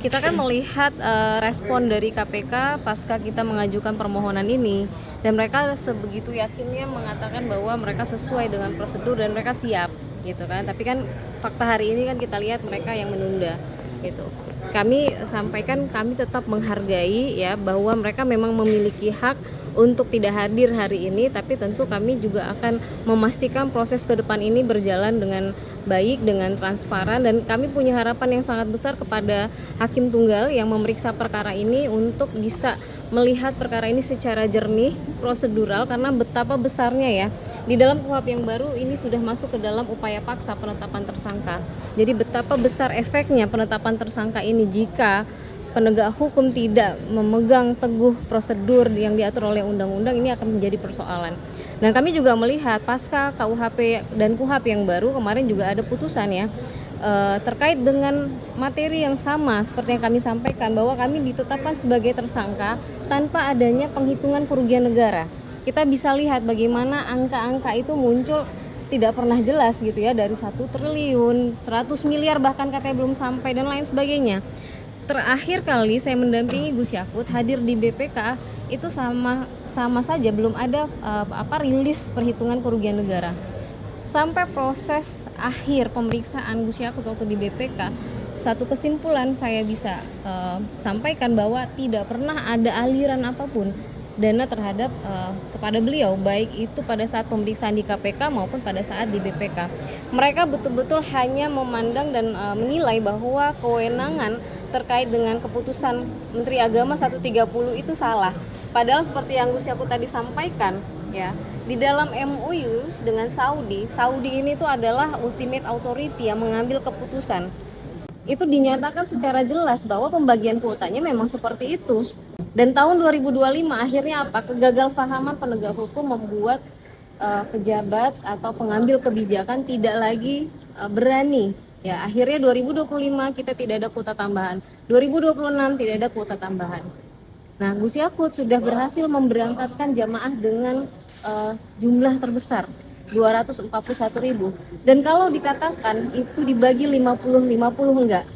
Kita kan melihat respon dari KPK pasca kita mengajukan permohonan ini, dan mereka sebegitu yakinnya mengatakan bahwa mereka sesuai dengan prosedur dan mereka siap gitu kan. Tapi kan fakta hari ini kan kita lihat mereka yang menunda gitu. Kami sampaikan kami tetap menghargai ya bahwa mereka memang memiliki hak untuk tidak hadir hari ini, tapi tentu kami juga akan memastikan proses ke depan ini berjalan dengan baik, dengan transparan, dan kami punya harapan yang sangat besar kepada Hakim Tunggal yang memeriksa perkara ini untuk bisa melihat perkara ini secara jernih, prosedural, karena betapa besarnya ya. Di dalam KUHP yang baru ini sudah masuk ke dalam upaya paksa penetapan tersangka. Jadi betapa besar efeknya penetapan tersangka ini jika penegak hukum tidak memegang teguh prosedur yang diatur oleh undang-undang, ini akan menjadi persoalan. Dan kami juga melihat pasca KUHP dan KUHP yang baru kemarin juga ada putusan ya terkait dengan materi yang sama seperti yang kami sampaikan, bahwa kami ditetapkan sebagai tersangka tanpa adanya penghitungan kerugian negara. Kita bisa lihat bagaimana angka-angka itu muncul tidak pernah jelas gitu ya, dari 1 triliun, 100 miliar bahkan katanya belum sampai dan lain sebagainya. Terakhir kali saya mendampingi Gus Yakut hadir di BPK itu sama saja belum ada rilis perhitungan kerugian negara. Sampai proses akhir pemeriksaan Gus Yakut waktu di BPK, satu kesimpulan saya bisa sampaikan bahwa tidak pernah ada aliran apapun dana terhadap kepada beliau, baik itu pada saat pemeriksaan di KPK maupun pada saat di BPK. Mereka betul-betul hanya memandang dan menilai bahwa kewenangan terkait dengan keputusan Menteri Agama 130 itu salah. Padahal seperti yang Gus Yakut tadi sampaikan ya, di dalam MOU dengan Saudi ini tuh adalah ultimate authority yang mengambil keputusan. Itu dinyatakan secara jelas bahwa pembagian kuotanya memang seperti itu. Dan tahun 2025 akhirnya apa? Kegagalfahaman penegak hukum membuat pejabat atau pengambil kebijakan tidak lagi berani. Ya, akhirnya 2025 kita tidak ada kuota tambahan. 2026 tidak ada kuota tambahan. Nah, Gus Yakut sudah berhasil memberangkatkan jamaah dengan jumlah terbesar 241.000. Dan kalau dikatakan itu dibagi 50-50 enggak.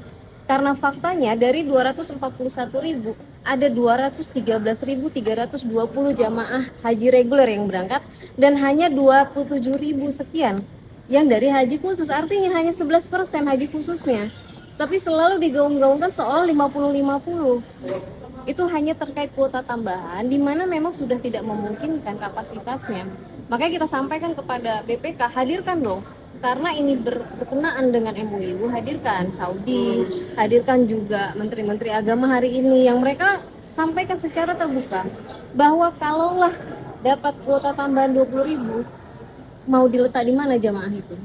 Karena faktanya dari 241.000 ada 213.320 jamaah haji reguler yang berangkat dan hanya 27.000 sekian yang dari haji khusus, artinya hanya 11% haji khususnya. Tapi selalu digaung-gaungkan soal 50-50. Itu hanya terkait kuota tambahan di mana memang sudah tidak memungkinkan kapasitasnya. Makanya kita sampaikan kepada BPK, hadirkan dong. Karena ini berkenaan dengan MOU, hadirkan Saudi, hadirkan juga menteri-menteri agama hari ini yang mereka sampaikan secara terbuka bahwa kalaulah dapat kuota tambahan 20.000, mau diletak di mana jamaah itu?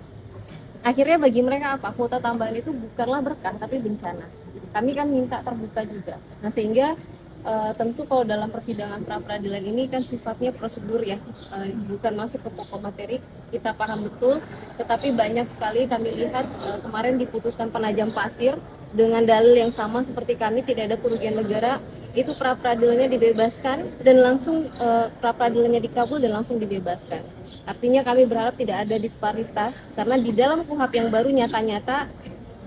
Akhirnya bagi mereka apa? Kuota tambahan itu bukanlah berkah tapi bencana. Kami kan minta terbuka juga. Nah, sehingga tentu kalau dalam persidangan pra peradilan ini kan sifatnya prosedur ya, bukan masuk ke pokok materi, kita paham betul. Tetapi banyak sekali kami lihat kemarin di putusan penajam pasir dengan dalil yang sama seperti kami, tidak ada kerugian negara, itu pra peradilannya dibebaskan dan langsung pra peradilannya dikabul dan langsung dibebaskan. Artinya kami berharap tidak ada disparitas, karena di dalam KUHP yang baru nyata-nyata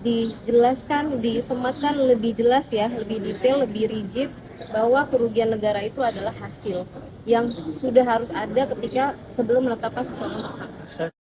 dijelaskan, disematkan lebih jelas ya, lebih detail, lebih rigid, bahwa kerugian negara itu adalah hasil yang sudah harus ada ketika sebelum menetapkan seseorang tersangka.